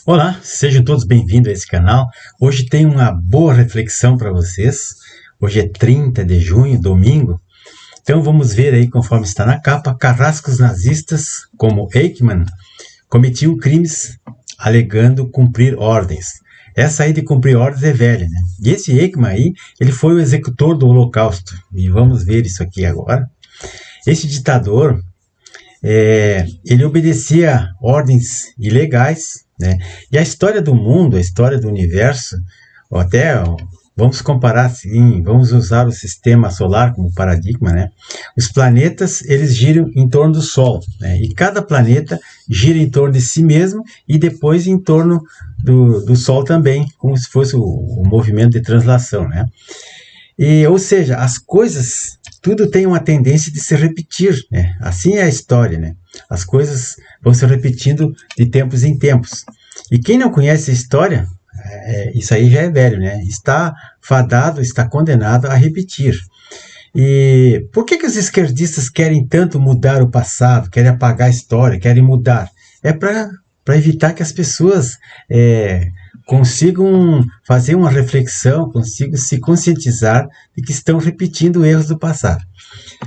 Olá, sejam todos bem-vindos a esse canal. Hoje tem uma boa reflexão para vocês. Hoje é 30 de junho, domingo. Então vamos ver aí, conforme está na capa, carrascos nazistas como Eichmann cometiam crimes alegando cumprir ordens. Essa aí de cumprir ordens é velha, né? E esse Eichmann aí, ele foi o executor do Holocausto. E vamos ver isso aqui agora. Esse ditador, ele obedecia ordens ilegais, né? E a história do mundo, a história do universo, ou até vamos comparar assim, vamos usar o sistema solar como paradigma, né? Os planetas, eles giram em torno do Sol, né? E cada planeta gira em torno de si mesmo e depois em torno do Sol também, como se fosse o movimento de translação, né? Ou seja, as coisas, tudo tem uma tendência de se repetir, né? Assim é a história, né? As coisas vão se repetindo de tempos em tempos. E quem não conhece a história, isso aí já é velho, né? Está fadado, está condenado a repetir. E por que os esquerdistas querem tanto mudar o passado, querem apagar a história, querem mudar? É para evitar que as pessoas consigam fazer uma reflexão, consigam se conscientizar de que estão repetindo erros do passado.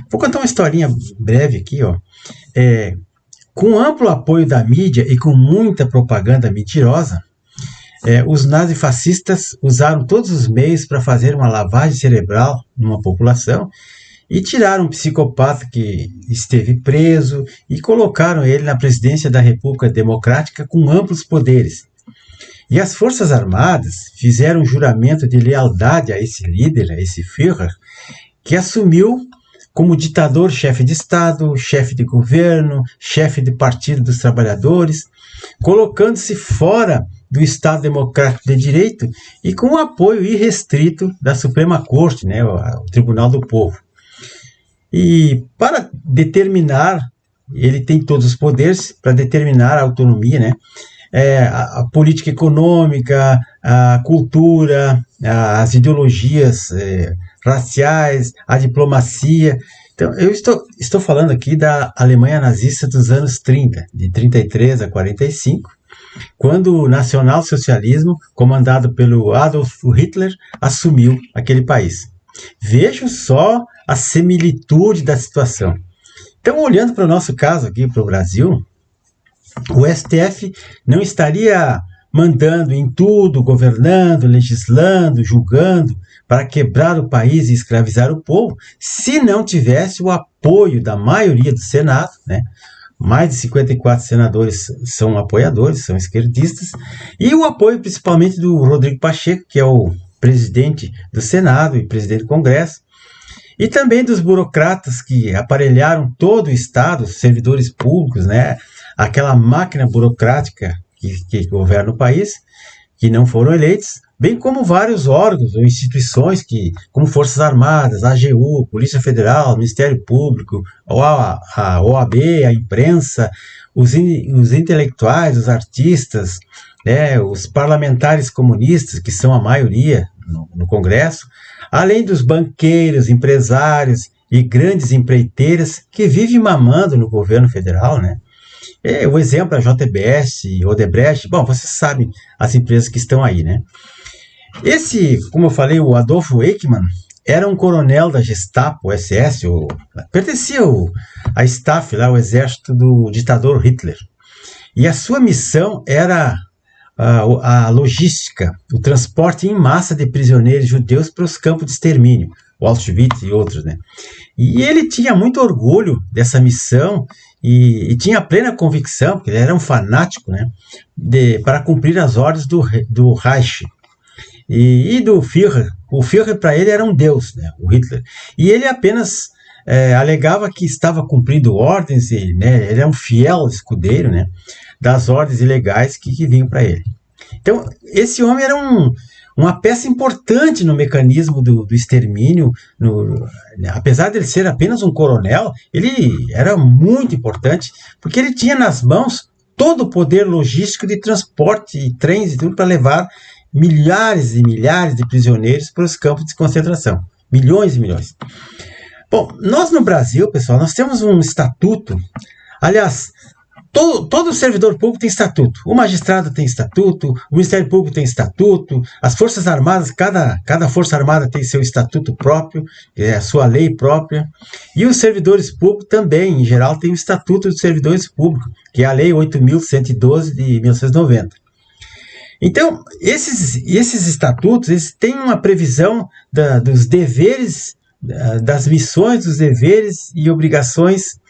Vou contar uma historinha breve aqui, ó. Com amplo apoio da mídia e com muita propaganda mentirosa, os nazifascistas usaram todos os meios para fazer uma lavagem cerebral numa população e tiraram um psicopata que esteve preso e colocaram ele na presidência da República Democrática com amplos poderes. E as Forças Armadas fizeram um juramento de lealdade a esse líder, a esse Führer, que assumiu como ditador, chefe de Estado, chefe de governo, chefe de Partido dos Trabalhadores, colocando-se fora do Estado Democrático de Direito e com o apoio irrestrito da Suprema Corte, né, o Tribunal do Povo. E para determinar, ele tem todos os poderes para determinar a autonomia, né, a política econômica, a cultura, as ideologias raciais, a diplomacia. Então, eu estou falando aqui da Alemanha nazista dos anos 30, de 33 a 45, quando o nacionalsocialismo, comandado pelo Adolf Hitler, assumiu aquele país. Vejam só a similitude da situação. Então, olhando para o nosso caso aqui, para o Brasil, o STF não estaria mandando em tudo, governando, legislando, julgando, para quebrar o país e escravizar o povo, se não tivesse o apoio da maioria do Senado, né? Mais de 54 senadores são apoiadores, são esquerdistas, e o apoio principalmente do Rodrigo Pacheco, que é o presidente do Senado e presidente do Congresso, e também dos burocratas que aparelharam todo o Estado, os servidores públicos, né? Aquela máquina burocrática que governa o país, que não foram eleitos, bem como vários órgãos ou instituições, como Forças Armadas, a AGU, Polícia Federal, Ministério Público, a OAB, a imprensa, os intelectuais, os artistas, os parlamentares comunistas, que são a maioria no Congresso, além dos banqueiros, empresários e grandes empreiteiras que vivem mamando no governo federal, né? O exemplo é a JBS, Odebrecht, bom, vocês sabem as empresas que estão aí, né? Como eu falei, o Adolfo Eichmann era um coronel da Gestapo, SS, pertencia à staff, lá, o exército do ditador Hitler. E a sua missão era a logística, o transporte em massa de prisioneiros judeus para os campos de extermínio, o Auschwitz e outros, né? E ele tinha muito orgulho dessa missão e tinha plena convicção, porque ele era um fanático, né, para cumprir as ordens do Reich e do Führer. O Führer para ele era um deus, né, o Hitler. E ele apenas alegava que estava cumprindo ordens, né, ele é um fiel escudeiro, né, das ordens ilegais que vinham para ele. Então, esse homem era uma peça importante no mecanismo do extermínio. Apesar de ele ser apenas um coronel, ele era muito importante, porque ele tinha nas mãos todo o poder logístico de transporte, e trens e tudo, para levar milhares e milhares de prisioneiros para os campos de concentração. Milhões e milhões. Bom, nós no Brasil, pessoal, nós temos um estatuto. Aliás, Todo servidor público tem estatuto. O magistrado tem estatuto, o Ministério Público tem estatuto, as Forças Armadas, cada Força Armada tem seu estatuto próprio, a sua lei própria. E os servidores públicos também, em geral, têm o Estatuto dos Servidores Públicos, que é a Lei 8.112 de 1990. Então, esses estatutos, eles têm uma previsão dos deveres, das missões, dos deveres e obrigações,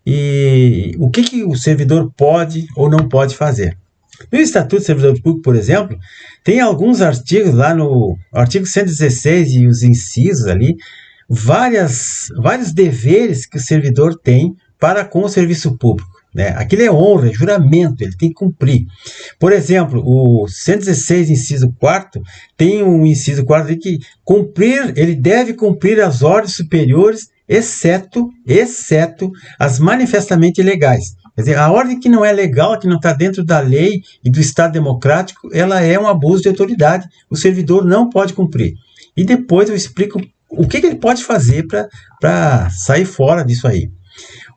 e o que o servidor pode ou não pode fazer. No Estatuto do Servidor Público, por exemplo, tem alguns artigos lá no artigo 116 e os incisos ali, vários deveres que o servidor tem para com o serviço público. Né? Aquilo é honra, é juramento, ele tem que cumprir. Por exemplo, o 116, inciso 4, tem um inciso 4 ali que ele deve cumprir as ordens superiores, exceto as manifestamente ilegais. Quer dizer, a ordem que não é legal, que não está dentro da lei e do Estado democrático, ela é um abuso de autoridade, o servidor não pode cumprir. E depois eu explico o que ele pode fazer para sair fora disso aí.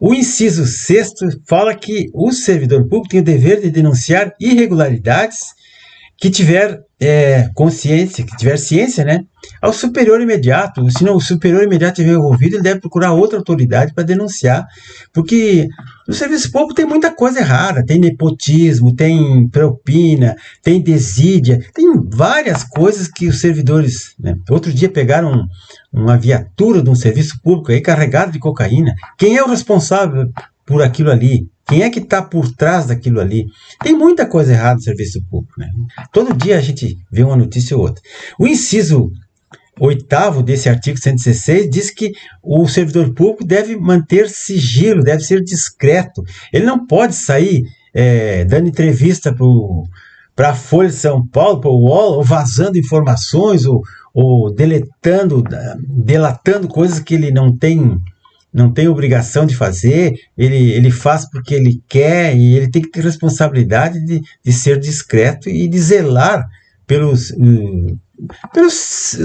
O inciso 6º fala que o servidor público tem o dever de denunciar irregularidades que tiver consciência, que tiver ciência, né, ao superior imediato. Se não, o superior imediato estiver envolvido, ele deve procurar outra autoridade para denunciar, porque no serviço público tem muita coisa errada, tem nepotismo, tem propina, tem desídia, tem várias coisas que os servidores, né, outro dia pegaram uma viatura de um serviço público aí carregada de cocaína. Quem é o responsável por aquilo ali? Quem é que está por trás daquilo ali? Tem muita coisa errada no serviço público. Né? Todo dia a gente vê uma notícia ou outra. O inciso 8º desse artigo 116 diz que o servidor público deve manter sigilo, deve ser discreto. Ele não pode sair dando entrevista para a Folha de São Paulo, para o UOL, ou vazando informações, ou delatando coisas que ele não tem obrigação de fazer. Ele faz porque ele quer, e ele tem que ter responsabilidade de ser discreto e de zelar pelos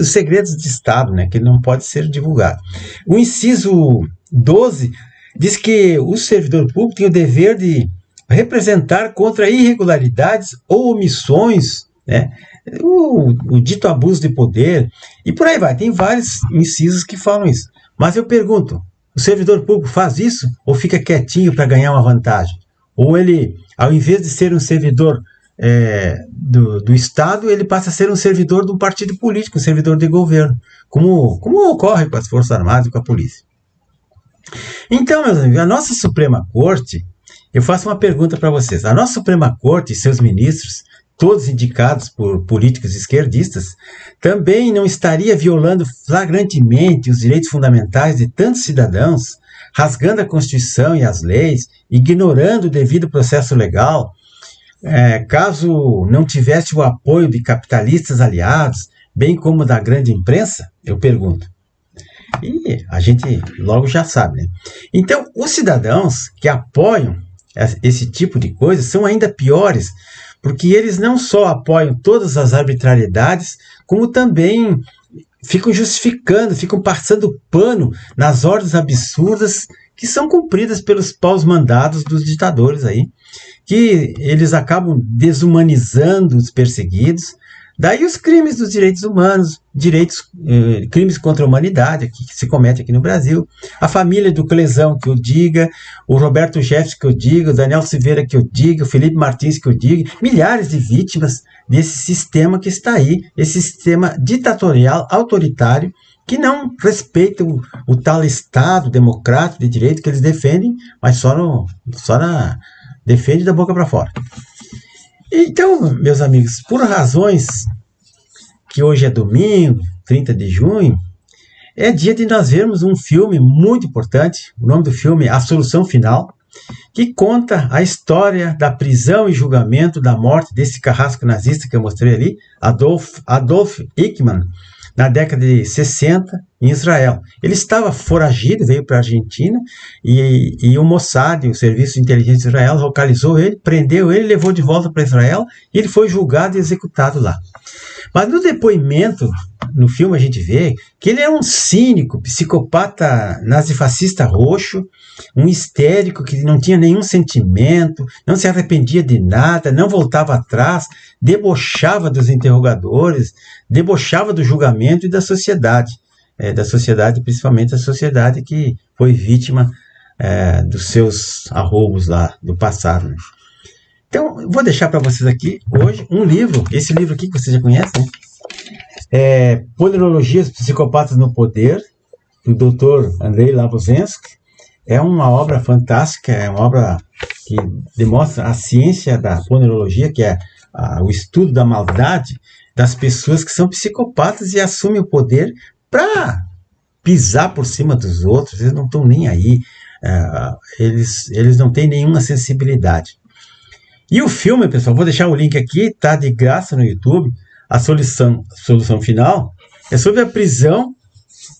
segredos de Estado, né, que não pode ser divulgado. O inciso 12 diz que o servidor público tem o dever de representar contra irregularidades ou omissões, né, o dito abuso de poder, e por aí vai. Tem vários incisos que falam isso. Mas eu pergunto, o servidor público faz isso ou fica quietinho para ganhar uma vantagem? Ou ele, ao invés de ser um servidor do Estado, ele passa a ser um servidor de um partido político, um servidor de governo, como ocorre com as Forças Armadas e com a polícia. Então, meus amigos, a nossa Suprema Corte, eu faço uma pergunta para vocês. A nossa Suprema Corte e seus ministros, todos indicados por políticos esquerdistas, também não estaria violando flagrantemente os direitos fundamentais de tantos cidadãos, rasgando a Constituição e as leis, ignorando o devido processo legal, caso não tivesse o apoio de capitalistas aliados, bem como da grande imprensa? Eu pergunto. E a gente logo já sabe, né? Então, os cidadãos que apoiam esse tipo de coisa são ainda piores, porque eles não só apoiam todas as arbitrariedades, como também ficam justificando, ficam passando pano nas ordens absurdas que são cumpridas pelos paus mandados dos ditadores aí, que eles acabam desumanizando os perseguidos. Daí os crimes dos direitos humanos, crimes contra a humanidade que se comete aqui no Brasil, a família do Clesão que eu diga, o Roberto Jefferson que eu diga, o Daniel Silveira que eu diga, o Felipe Martins que eu diga, milhares de vítimas desse sistema que está aí, esse sistema ditatorial, autoritário, que não respeita o tal Estado democrático de direito que eles defendem, mas defende da boca para fora. Então, meus amigos, por razões que hoje é domingo, 30 de junho, é dia de nós vermos um filme muito importante. O nome do filme é A Solução Final, que conta a história da prisão e julgamento da morte desse carrasco nazista que eu mostrei ali, Adolf Eichmann, na década de 60, em Israel. Ele estava foragido, veio para a Argentina, e o Mossad, o Serviço de Inteligência de Israel, localizou ele, prendeu ele, levou de volta para Israel, e ele foi julgado e executado lá. Mas no depoimento, no filme a gente vê que ele é um cínico, psicopata nazifascista roxo, um histérico que não tinha nenhum sentimento, não se arrependia de nada, não voltava atrás, debochava dos interrogadores, debochava do julgamento e da sociedade, principalmente a sociedade que foi vítima dos seus arroubos lá do passado, né? Então, eu vou deixar para vocês aqui hoje um livro, esse livro aqui que vocês já conhecem, né? Ponerologia dos Psicopatas no Poder, do Dr. Andrei Lavozensky. É uma obra fantástica, é uma obra que demonstra a ciência da ponerologia, que é o estudo da maldade das pessoas que são psicopatas e assumem o poder para pisar por cima dos outros. Eles não estão nem aí, eles não têm nenhuma sensibilidade. E o filme, pessoal, vou deixar o link aqui, tá de graça no YouTube. A solução final é sobre a prisão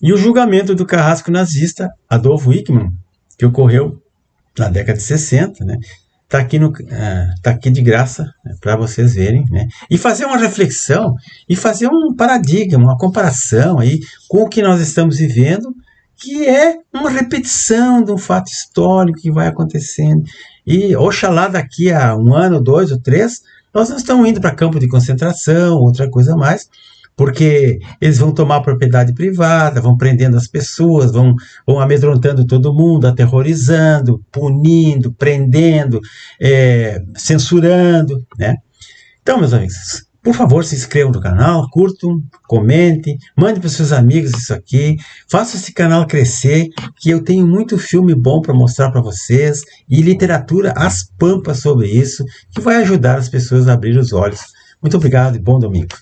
e o julgamento do carrasco nazista Adolf Eichmann, que ocorreu na década de 60, né? Tá aqui de graça, né, para vocês verem, né? E fazer uma reflexão e fazer um paradigma, uma comparação aí com o que nós estamos vivendo, que é uma repetição de um fato histórico que vai acontecendo. E oxalá daqui a 1 ano, 2 ou 3, nós não estamos indo para campo de concentração, outra coisa mais, porque eles vão tomar propriedade privada, vão prendendo as pessoas, vão amedrontando todo mundo, aterrorizando, punindo, prendendo, censurando, né? Então, meus amigos, por favor, se inscrevam no canal, curtam, comentem, mandem para os seus amigos isso aqui, façam esse canal crescer, que eu tenho muito filme bom para mostrar para vocês, e literatura às pampas sobre isso, que vai ajudar as pessoas a abrir os olhos. Muito obrigado e bom domingo.